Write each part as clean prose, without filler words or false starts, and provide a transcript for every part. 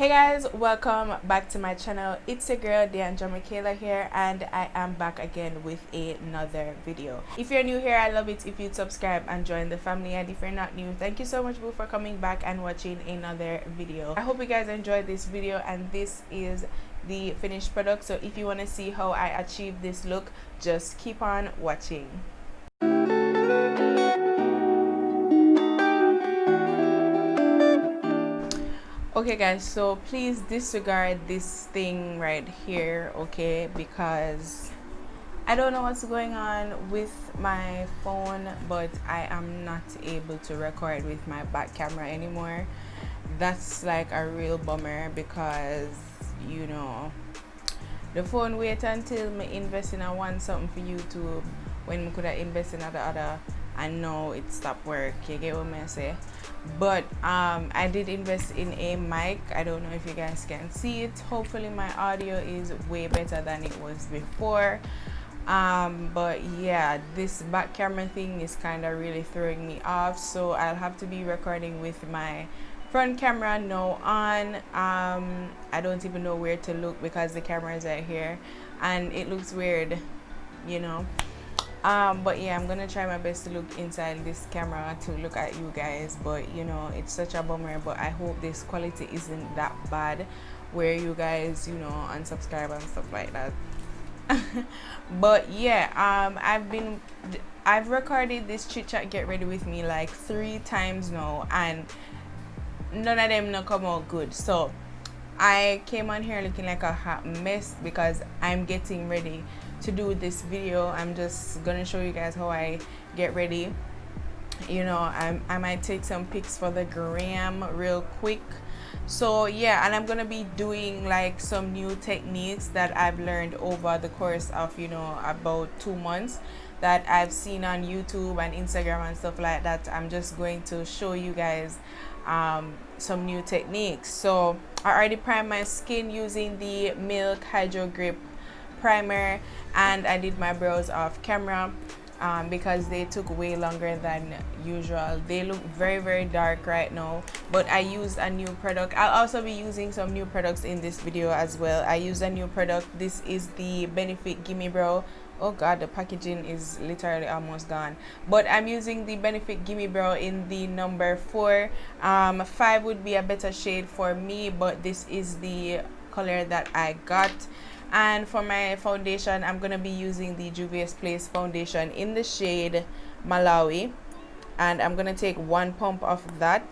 Hey guys, welcome back to my channel. It's your girl Jamaica here, and I am back again with another video. If you're new here, I love it if you'd subscribe and join the family, and if you're not new, thank you so much, boo, for coming back and watching another video. I hope you guys enjoyed this video, and this is the finished product. So if you want to see how I achieved this look, just keep on watching. Okay guys, so please disregard this thing right here, okay, because I don't know what's going on with my phone, but I am not able to record with my back camera anymore. That's like a real bummer, because you know the phone wait until me invest in a one something for YouTube when we could have invested in the other, and now it stopped work. You get what I say? But I did invest in a mic. I don't know if you guys can see it. Hopefully my audio is way better than it was before. But yeah, this back camera thing is kind of really throwing me off, so I'll have to be recording with my front camera now on. I don't even know where to look because the camera is right here and it looks weird, you know. But yeah, I'm gonna try my best to look inside this camera to look at you guys, but you know, it's such a bummer. But I hope this quality isn't that bad where you guys, you know, unsubscribe and stuff like that. But yeah, I've recorded this chit chat get ready with me like 3 times now, and none of them not come out good. So I came on here looking like a hot mess because I'm getting ready to do this video. I'm just gonna show you guys how I get ready. You know, I might take some pics for the gram real quick. So yeah, and I'm gonna be doing like some new techniques that I've learned over the course of, you know, about 2 months that I've seen on YouTube and Instagram and stuff like that. I'm just going to show you guys some new techniques. So I already primed my skin using the Milk Hydro Grip primer, and I did my brows off camera because they took way longer than usual. They look very dark right now, but I used a new product. I'll also be using some new products in this video as well. I used a new product. This is the Benefit Gimme Brow. Oh god, the packaging is literally almost gone, but I'm using the Benefit Gimme Brow in the number 4. 5 would be a better shade for me, but this is the color that I got. And for my foundation, I'm gonna be using the Juvia's Place foundation in the shade Malawi, and I'm gonna take 1 pump of that,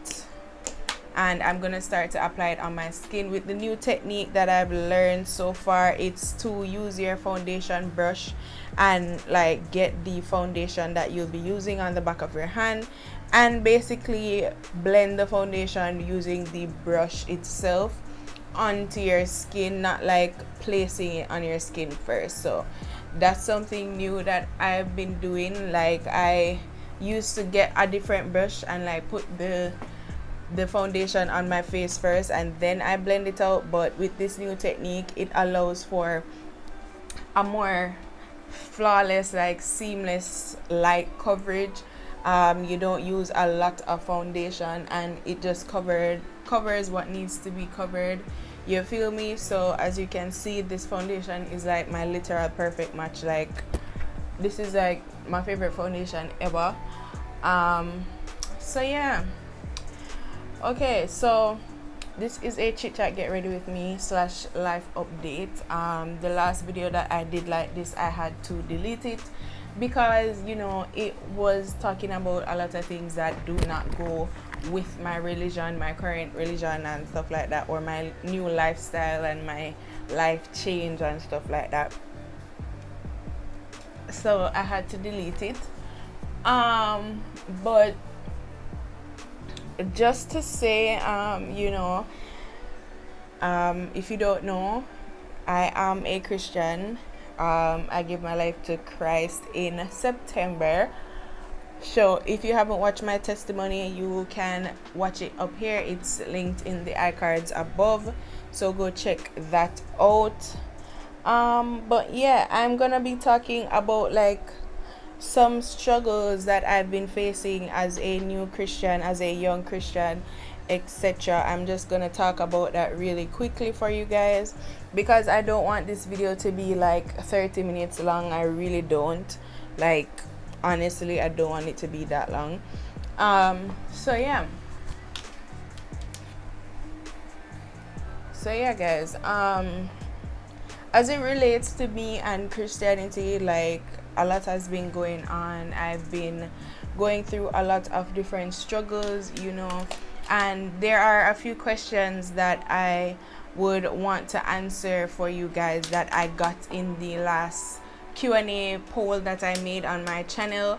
and I'm gonna start to apply it on my skin with the new technique that I've learned so far. It's to use your foundation brush and like get the foundation that you'll be using on the back of your hand, and basically blend the foundation using the brush itself onto your skin, not like placing it on your skin first. So that's something new that I've been doing. Like I used to get a different brush and like put the foundation on my face first and then I blend it out, but with this new technique it allows for a more flawless, like seamless light coverage. You don't use a lot of foundation and it just covers what needs to be covered, you feel me? So as you can see, this foundation is like my literal perfect match. Like this is like my favorite foundation ever. So yeah, okay, so this is a chit chat get ready with me / life update. The last video that I did like this, I had to delete it because, you know, it was talking about a lot of things that do not go with my religion, my current religion and stuff like that, or my new lifestyle and my life change and stuff like that. So I had to delete it. But just to say, you know, if you don't know, I am a Christian. I gave my life to Christ in September. So if you haven't watched my testimony, you can watch it up here. It's linked in the iCards above, so go check that out. But yeah, I'm gonna be talking about like some struggles that I've been facing as a new Christian, as a young Christian, etc. I'm just gonna talk about that really quickly for you guys because I don't want this video to be like 30 minutes long. I really don't. Like, honestly, I don't want it to be that long. So yeah, guys, as it relates to me and Christianity, like, a lot has been going on. I've been going through a lot of different struggles, you know, and there are a few questions that I would want to answer for you guys that I got in the last Q&A poll that I made on my channel.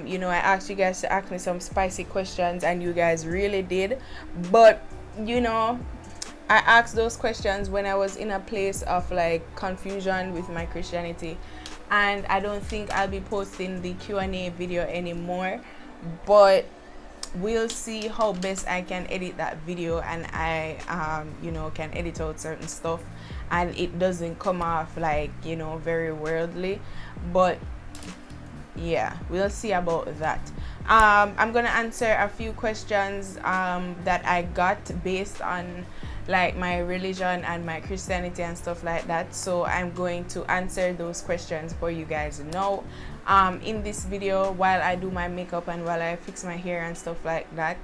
You know, I asked you guys to ask me some spicy questions and you guys really did, but you know, I asked those questions when I was in a place of like confusion with my Christianity, and I don't think I'll be posting the Q&A video anymore, but we'll see how best I can edit that video, and I you know, can edit out certain stuff and it doesn't come off like, you know, very worldly. But yeah, we'll see about that. I'm gonna answer a few questions that I got based on like my religion and my Christianity and stuff like that. So I'm going to answer those questions for you guys now in this video while I do my makeup and while I fix my hair and stuff like that.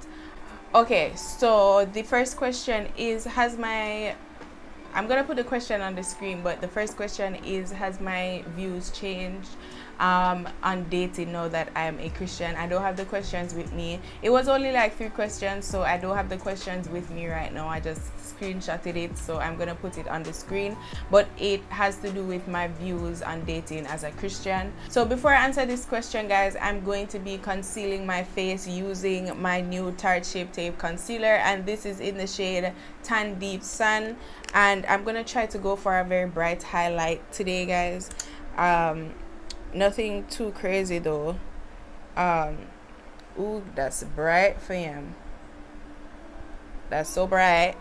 Okay, so the first question is, I'm gonna put the question on the screen, but the first question is, has my views changed on dating now that I'm a Christian? I don't have the questions with me. It was only like 3 questions, so I don't have the questions with me right now. I just screenshotted it, so I'm gonna put it on the screen, but it has to do with my views on dating as a Christian. So before I answer this question, guys, I'm going to be concealing my face using my new Tarte Shape Tape concealer, and this is in the shade Tan Deep Sun, and I'm gonna try to go for a very bright highlight today, guys. Nothing too crazy though. Ooh, that's bright for him. That's so bright.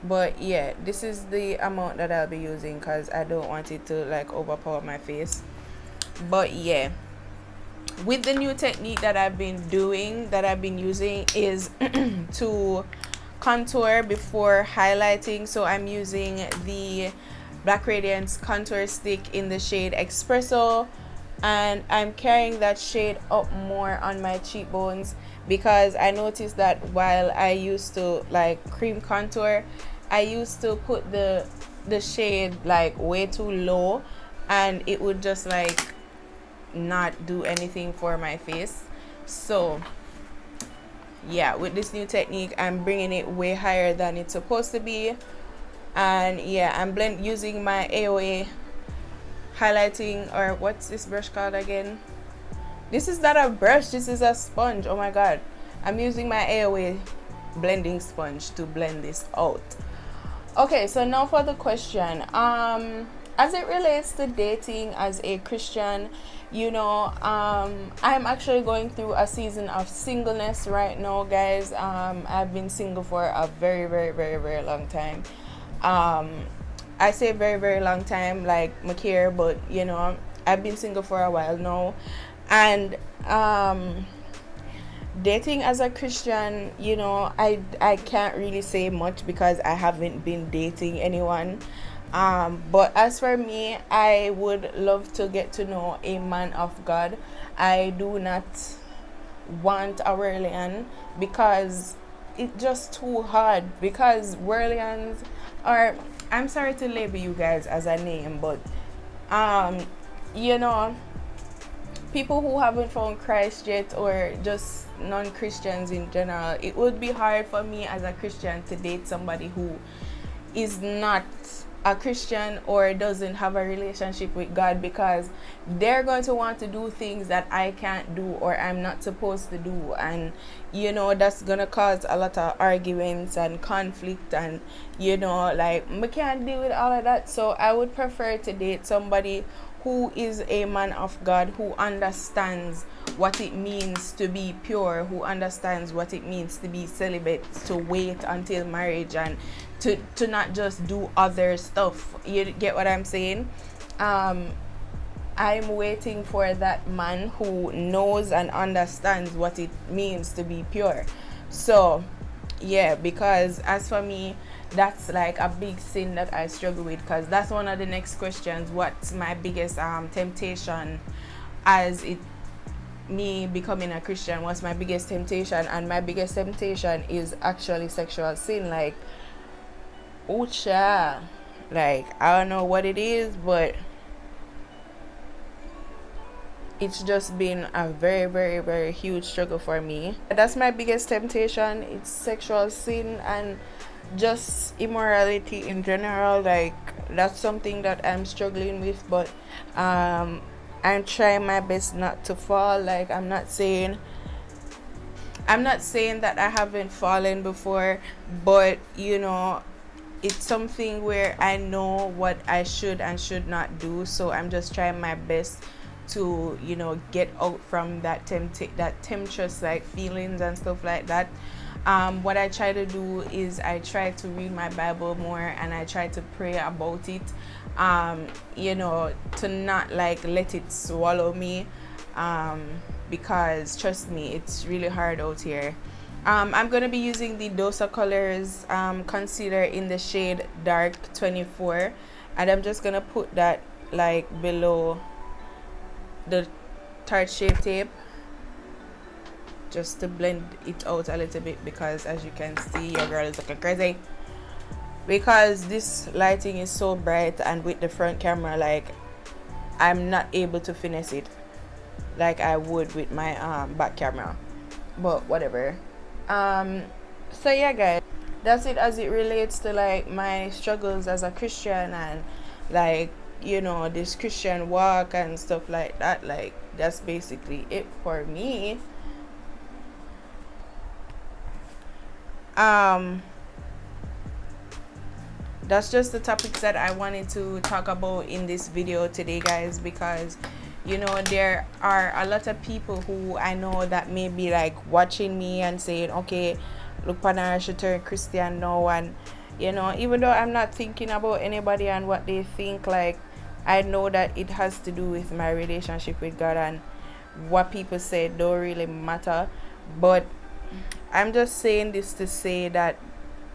But yeah, this is the amount that I'll be using because I don't want it to like overpower my face. But yeah, with the new technique that I've been using is to contour before highlighting. So I'm using the Black Radiance contour stick in the shade Espresso, and I'm carrying that shade up more on my cheekbones because I noticed that while I used to like cream contour, I used to put the shade like way too low and it would just like not do anything for my face. So yeah, with this new technique, I'm bringing it way higher than it's supposed to be. And yeah, I'm using my AOA highlighting, or what's this brush called again? This is not a brush, this is a sponge. Oh my god, I'm using my AOA blending sponge to blend this out. Okay, so now for the question. As it relates to dating as a Christian, you know, I'm actually going through a season of singleness right now, guys. I've been single for a very, very, very, very long time. I say very, very long time, like my care, but you know, I've been single for a while now. And dating as a Christian, you know, I can't really say much because I haven't been dating anyone. But as for me, I would love to get to know a man of God. I do not want a whirlian because it's just too hard, because whirlians are, I'm sorry to label you guys as a name, but you know, people who haven't found Christ yet, or just non-Christians in general, it would be hard for me as a Christian to date somebody who is not a Christian or doesn't have a relationship with God, because they're going to want to do things that I can't do or I'm not supposed to do, and you know, that's gonna cause a lot of arguments and conflict, and you know, like, we can't deal with all of that. So I would prefer to date somebody who is a man of God, who understands what it means to be pure, who understands what it means to be celibate, to wait until marriage, and to not just do other stuff. You get what I'm saying? I'm waiting for that man who knows and understands what it means to be pure. So yeah, because as for me, that's like a big sin that I struggle with, because that's one of the next questions. What's my biggest temptation as it me becoming a Christian? What's my biggest temptation? And my biggest temptation is actually sexual sin. Like, oocha, like I don't know what it is, but it's just been a very, very, very huge struggle for me. That's my biggest temptation. It's sexual sin and just immorality in general. Like, that's something that I'm struggling with, but I'm trying my best not to fall. Like, I'm not saying that I haven't fallen before, but you know, it's something where I know what I should and should not do. So I'm just trying my best to, you know, get out from that temptress like feelings and stuff like that. What I try to do is I try to read my Bible more, and I try to pray about it, you know, to not like let it swallow me, because trust me, it's really hard out here. I'm going to be using the Dosa Colors concealer in the shade Dark 24, and I'm just going to put that like below the Tarte Shape Tape just to blend it out a little bit, because as you can see, your girl is looking crazy because this lighting is so bright, and with the front camera, like I'm not able to finesse it like I would with my back camera, but whatever. So yeah guys, that's it as it relates to like my struggles as a Christian, and like, you know, this Christian walk and stuff like that. Like, that's basically it for me. That's just the topics that I wanted to talk about in this video today, guys, because you know, there are a lot of people who I know that may be like watching me and saying, okay, look, Panara should turn Christian now. And you know, even though I'm not thinking about anybody and what they think, like I know that it has to do with my relationship with God, and what people say don't really matter. But I'm just saying this to say that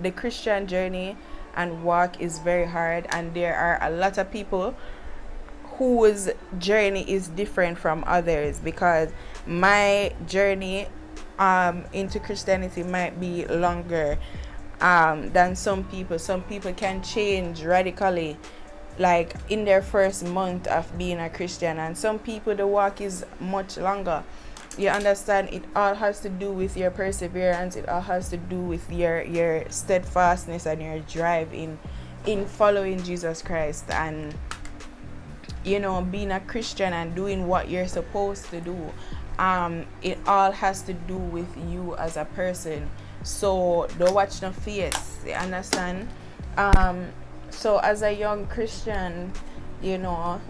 the Christian journey and walk is very hard, and there are a lot of people whose journey is different from others, because my journey into Christianity might be longer than some people. Some people can change radically like in their first month of being a Christian, and some people the walk is much longer. You understand? It all has to do with your perseverance. It all has to do with your steadfastness and your drive in following Jesus Christ, and you know, being a Christian and doing what you're supposed to do. It all has to do with you as a person. So don't watch no face. You understand? So as a young Christian, you know,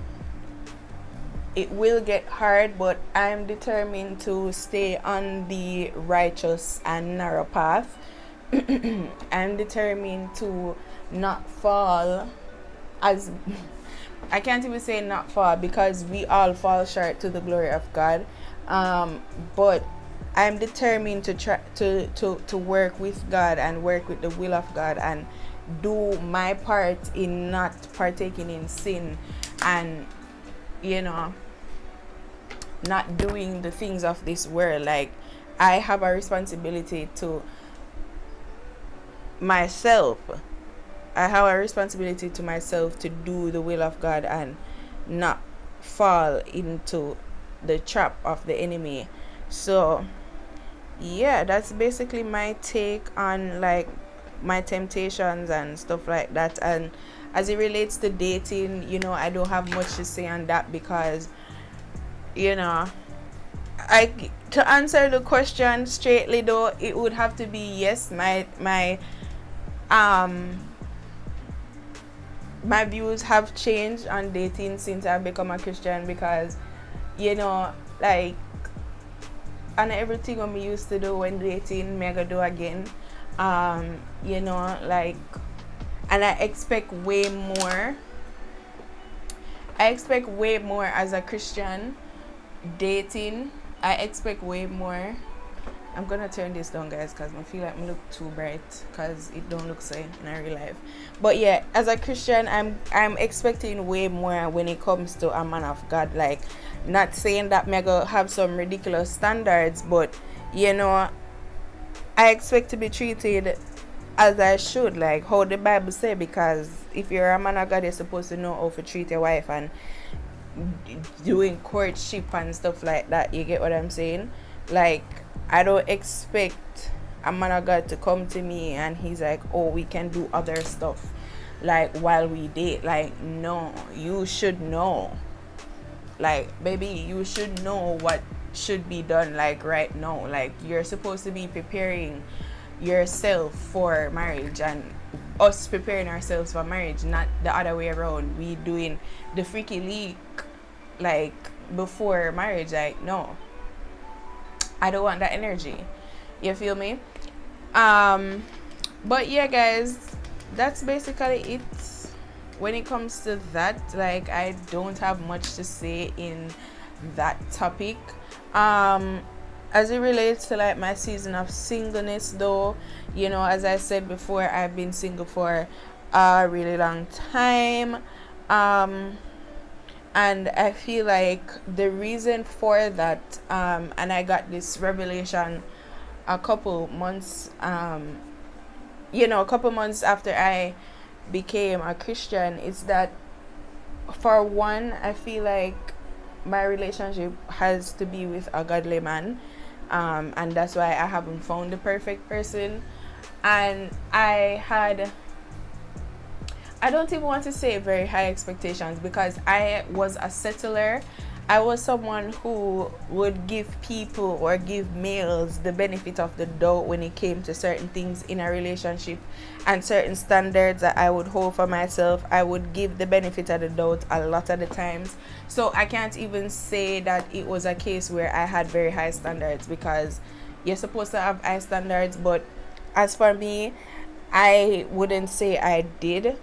it will get hard, but I'm determined to stay on the righteous and narrow path. I'm determined to not fall, as I can't even say not fall, because we all fall short to the glory of God. But I'm determined to try to work with God and work with the will of God, and do my part in not partaking in sin, and you know, not doing the things of this world. Like, I have a responsibility to myself. I have a responsibility to myself to do the will of God and not fall into the trap of the enemy. So yeah, that's basically my take on like my temptations and stuff like that. And as it relates to dating, you know, I don't have much to say on that, because you know, to answer the question straightly though, it would have to be yes. My views have changed on dating since I've become a Christian, because you know, like, and everything I used to do when dating, me I gonna do again. You know, like, and I expect way more. I expect way more as a Christian dating. I expect way more. I'm gonna turn this down, guys, because I feel like I look too bright because it don't look so in real life. But yeah, as a Christian, I'm expecting way more when it comes to a man of God. Like, not saying that me go have some ridiculous standards, but you know, I expect to be treated as I should, like how the Bible say, because if you're a man of God, you're supposed to know how to treat your wife and doing courtship and stuff like that. You get what I'm saying? Like, I don't expect a man of God to come to me and he's like, oh, we can do other stuff like while we date. Like, no, you should know. Like, baby, you should know what should be done, like right now. Like, you're supposed to be preparing yourself for marriage, and us preparing ourselves for marriage, not the other way around. We doing the freaky leak like before marriage. Like, no, I don't want that energy. You feel me? But yeah, guys, that's basically it when it comes to that. Like, I don't have much to say in that topic. As it relates to like my season of singleness, though, you know, as I said before, I've been single for a really long time. And I feel like the reason for that, and I got this revelation a couple months after I became a Christian, is that, for one, I feel like my relationship has to be with a godly man, and that's why I haven't found the perfect person. And I don't even want to say very high expectations, because I was a settler. I was someone who would give people or give males the benefit of the doubt when it came to certain things in a relationship and certain standards that I would hold for myself. I would give the benefit of the doubt a lot of the times. So I can't even say that it was a case where I had very high standards, because you're supposed to have high standards. But as for me, I wouldn't say I did.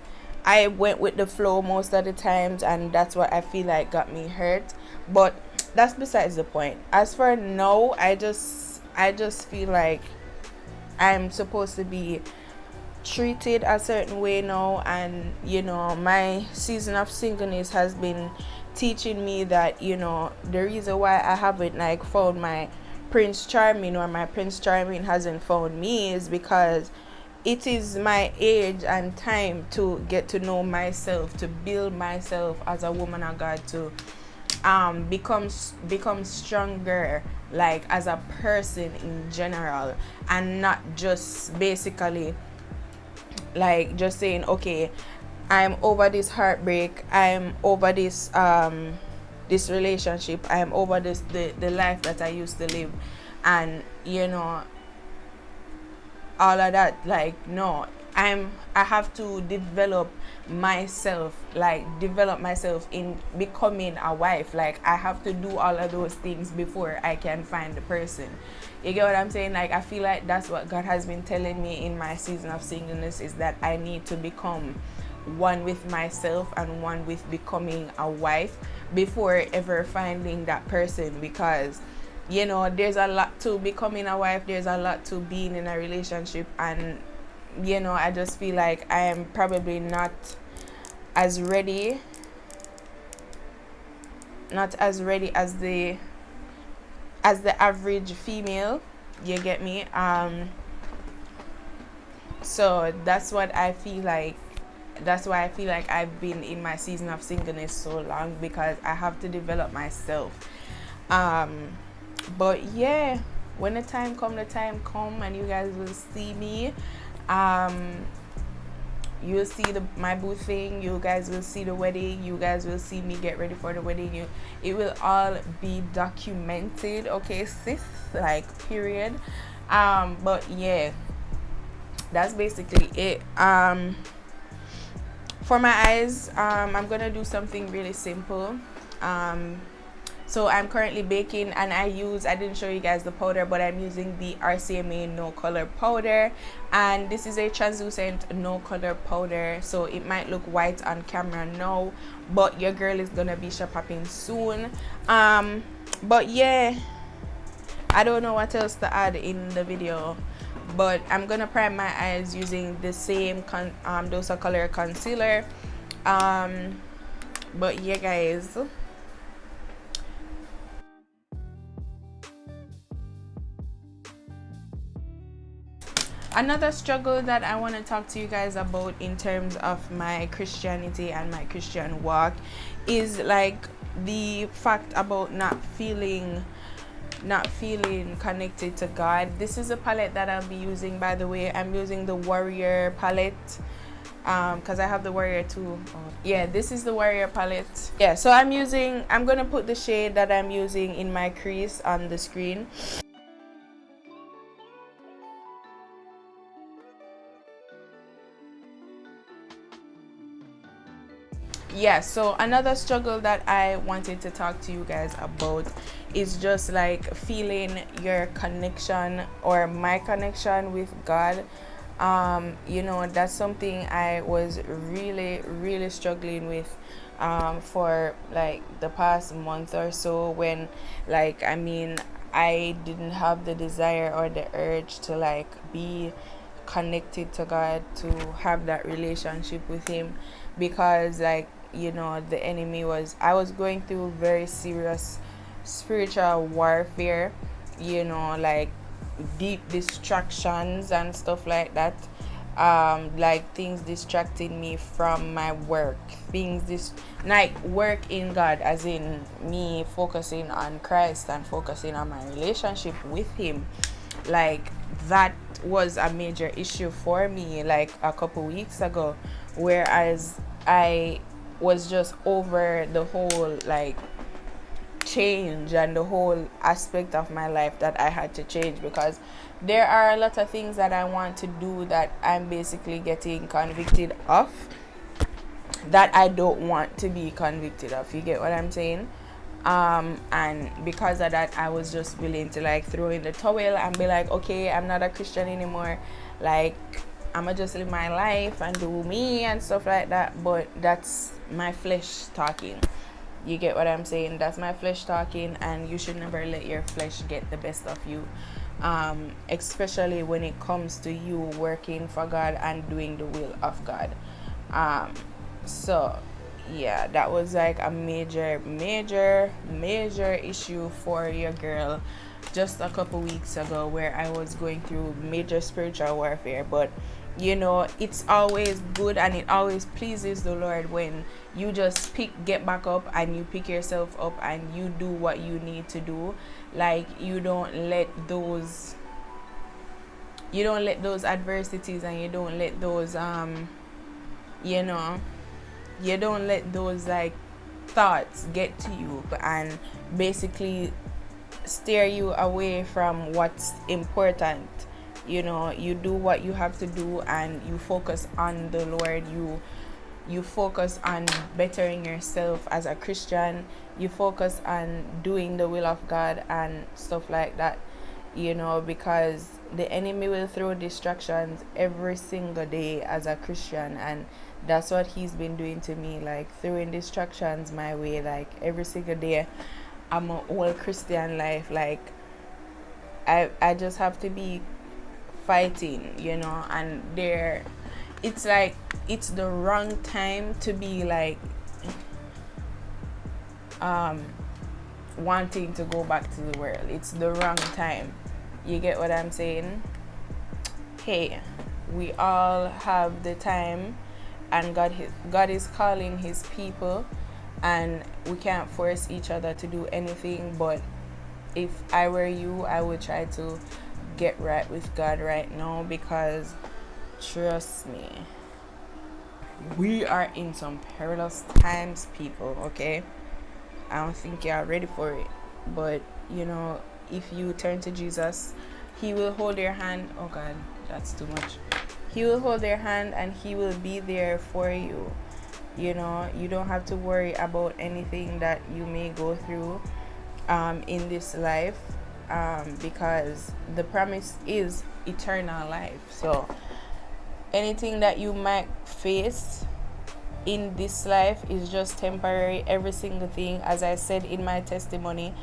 I went with the flow most of the times, and that's what I feel like got me hurt. But that's besides the point. As for now, I just feel like I'm supposed to be treated a certain way now. And you know, my season of singleness has been teaching me that, you know, the reason why I haven't like found my Prince Charming, or my Prince Charming hasn't found me, is because it is my age and time to get to know myself, to build myself as a woman of God, to become stronger, like as a person in general, and not just basically like just saying, okay, I'm over this heartbreak, I'm over this this relationship, I'm over this the life that I used to live, and you know, all of that. Like, no, I have to develop myself in becoming a wife. Like, I have to do all of those things before I can find the person. You get what I'm saying? Like, I feel like that's what God has been telling me in my season of singleness, is that I need to become one with myself and one with becoming a wife before ever finding that person. Because you know, there's a lot to becoming a wife, there's a lot to being in a relationship, and you know, I just feel like I am probably not as ready as the average female. You get me? So that's what I feel like. That's why I feel like I've been in my season of singleness so long, because I have to develop myself. But yeah, when the time come, and you guys will see me. You'll see my boo thing, you guys will see the wedding, you guys will see me get ready for the wedding. It will all be documented, okay, sis? Like, period. But yeah, that's basically it. For my eyes, I'm gonna do something really simple. So I'm currently baking, and I didn't show you guys the powder, but I'm using the RCMA no color powder, and this is a translucent no color powder, so it might look white on camera now, but your girl is gonna be shop popping soon. But yeah, I don't know what else to add in the video, but I'm gonna prime my eyes using the same dose of color concealer. But yeah, guys, another struggle that I want to talk to you guys about in terms of my Christianity and my Christian walk is like the fact about not feeling connected to God. This is a palette that I'll be using, by the way. I'm using the Warrior palette because I have the Warrior too. Yeah, this is the Warrior palette. Yeah, so I'm gonna put the shade that I'm using in my crease on the screen. Yeah, so another struggle that I wanted to talk to you guys about is just like feeling your connection or my connection with God. You know, that's something I was really struggling with for like the past month or so, when like I didn't have the desire or the urge to like be connected to God, to have that relationship with him, because like, you know, the enemy I was going through very serious spiritual warfare, you know, like deep distractions and stuff like that. Like things distracting me from my work, like work in God, as in me focusing on Christ and focusing on my relationship with him. Like that was a major issue for me like a couple weeks ago, whereas I was just over the whole like change and the whole aspect of my life that I had to change, because there are a lot of things that I want to do that I'm basically getting convicted of that I don't want to be convicted of. You get what I'm saying? And because of that, I was just willing to like throw in the towel and be like, okay, I'm not a Christian anymore, like I'ma just live my life and do me and stuff like that. But that's my flesh talking. You get what I'm saying? That's my flesh talking, and you should never let your flesh get the best of you, especially when it comes to you working for God and doing the will of God. So yeah, that was like a major issue for your girl just a couple weeks ago, where I was going through major spiritual warfare. But you know, it's always good and it always pleases the Lord when you just get back up and you pick yourself up and you do what you need to do. Like you don't let those adversities, and you don't let those you know, you don't let those like thoughts get to you and basically steer you away from what's important. You know, you do what you have to do and you focus on the Lord. You focus on bettering yourself as a Christian. You focus on doing the will of God and stuff like that, you know, because the enemy will throw distractions every single day as a Christian, and that's what he's been doing to me, like throwing distractions my way like every single day. I'm a whole Christian life, like I just have to be fighting, you know. And it's like it's the wrong time to be like wanting to go back to the world. It's the wrong time. You get what I'm saying? Hey, we all have the time, and God is calling his people, and we can't force each other to do anything. But if I were you, I would try to get right with God right now, because trust me, we are in some perilous times, people. Okay, I don't think you're ready for it, but you know, if you turn to Jesus, he will hold your hand. Oh God, that's too much. He will hold your hand and he will be there for you. You know, you don't have to worry about anything that you may go through in this life, because the promise is eternal life. So anything that you might face in this life is just temporary. Every single thing, as I said in my testimony,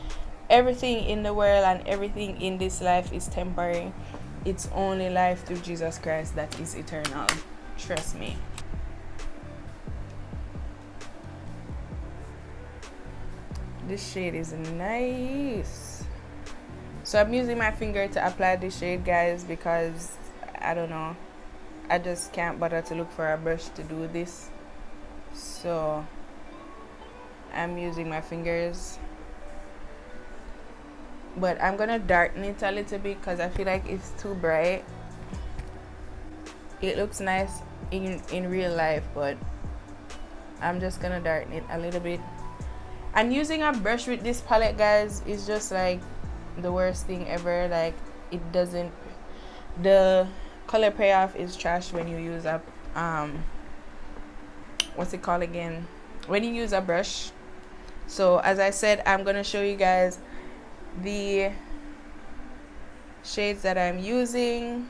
everything in the world and everything in this life is temporary. It's only life through Jesus Christ that is eternal. Trust me. This shade is nice. So I'm using my finger to apply this shade, guys, because I don't know, I just can't bother to look for a brush to do this. So I'm using my fingers, but I'm gonna darken it a little bit because I feel like it's too bright. It looks nice in real life, but I'm just gonna darken it a little bit. And using a brush with this palette, guys, is just like the worst thing ever. Like, it doesn't, the color payoff is trash when you use a what's it called again, when you use a brush. So as I said, I'm gonna show you guys the shades that I'm using.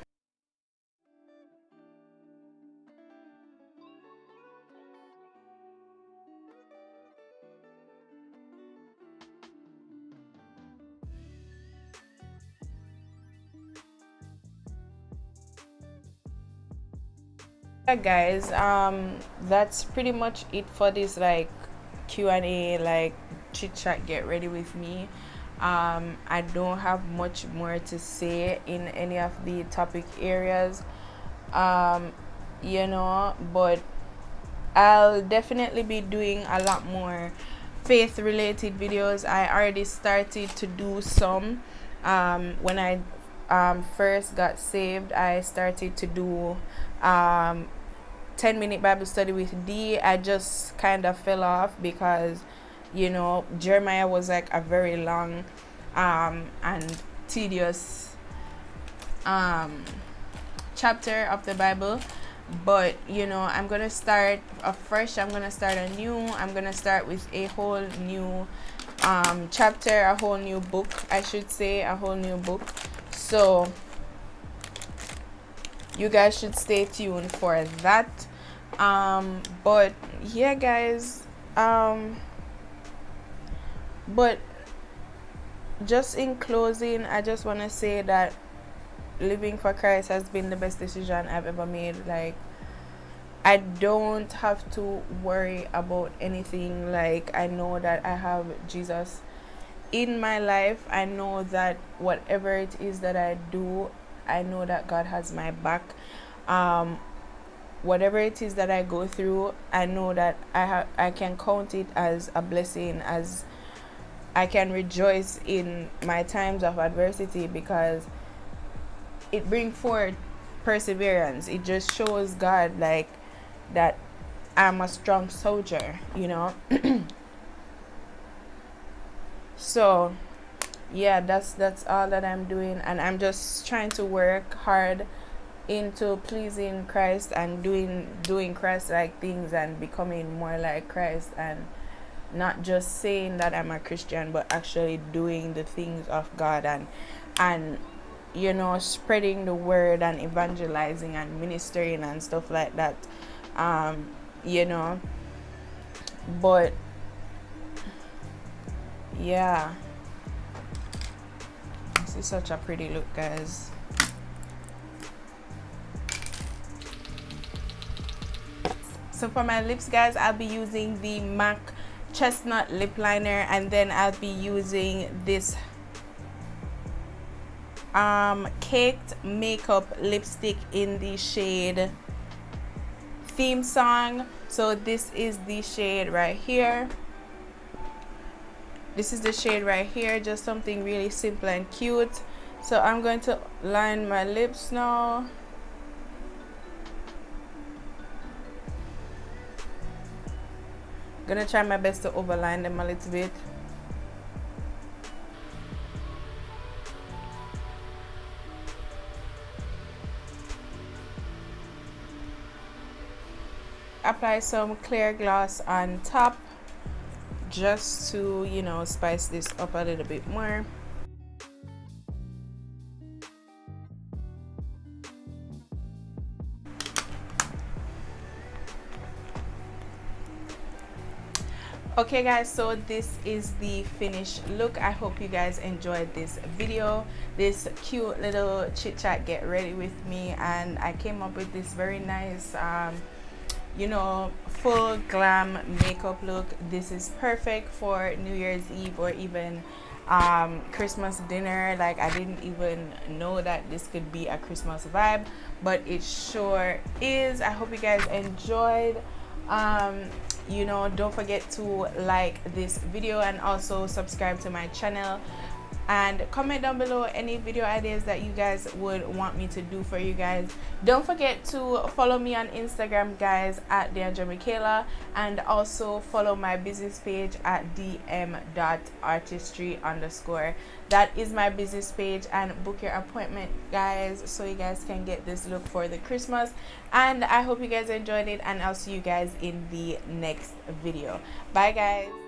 Yeah, guys, that's pretty much it for this like Q&A, like chit chat get ready with me. I don't have much more to say in any of the topic areas, you know, but I'll definitely be doing a lot more faith related videos. I already started to do some. When I first got saved, I started to do 10-minute Bible study with D. I just kind of fell off because, you know, Jeremiah was like a very long and tedious chapter of the Bible. But, you know, I'm gonna start afresh. I'm gonna start anew. I'm gonna start with a whole new chapter, a whole new book, I should say, a whole new book. So you guys should stay tuned for that. But yeah, guys, but just in closing, I just want to say that living for Christ has been the best decision I've ever made. Like, I don't have to worry about anything. Like, I know that I have Jesus in my life. I know that whatever it is that I do, I know that God has my back. Whatever it is that I go through, I know that I can count it as a blessing, as I can rejoice in my times of adversity, because it brings forth perseverance. It just shows God like that I'm a strong soldier, you know. So yeah, that's all that I'm doing, and I'm just trying to work hard into pleasing Christ and doing Christ like things and becoming more like Christ, and not just saying that I'm a Christian, but actually doing the things of God, and you know, spreading the word and evangelizing and ministering and stuff like that. You know, but yeah, this is such a pretty look, guys. So for my lips, guys, I'll be using the MAC Chestnut Lip Liner, and then I'll be using this Caked Makeup lipstick in the shade Theme Song. So this is the shade right here. This is the shade right here, just something really simple and cute. So I'm going to line my lips now. Gonna try my best to overline them a little bit. Apply some clear gloss on top just to, you know, spice this up a little bit more. Okay guys, so this is the finished look. I hope you guys enjoyed this video, this cute little chit chat get ready with me, and I came up with this very nice you know, full glam makeup look. This is perfect for New Year's Eve or even Christmas dinner. Like, I didn't even know that this could be a Christmas vibe, but it sure is. I hope you guys enjoyed. You know, don't forget to like this video and also subscribe to my channel, and comment down below any video ideas that you guys would want me to do for you guys. Don't forget to follow me on Instagram, guys, at dm.artistryja, and also follow my business page at dm.artistryja_. That is my business page, and book your appointment, guys, so you guys can get this look for the Christmas. And I hope you guys enjoyed it, and I'll see you guys in the next video. Bye guys.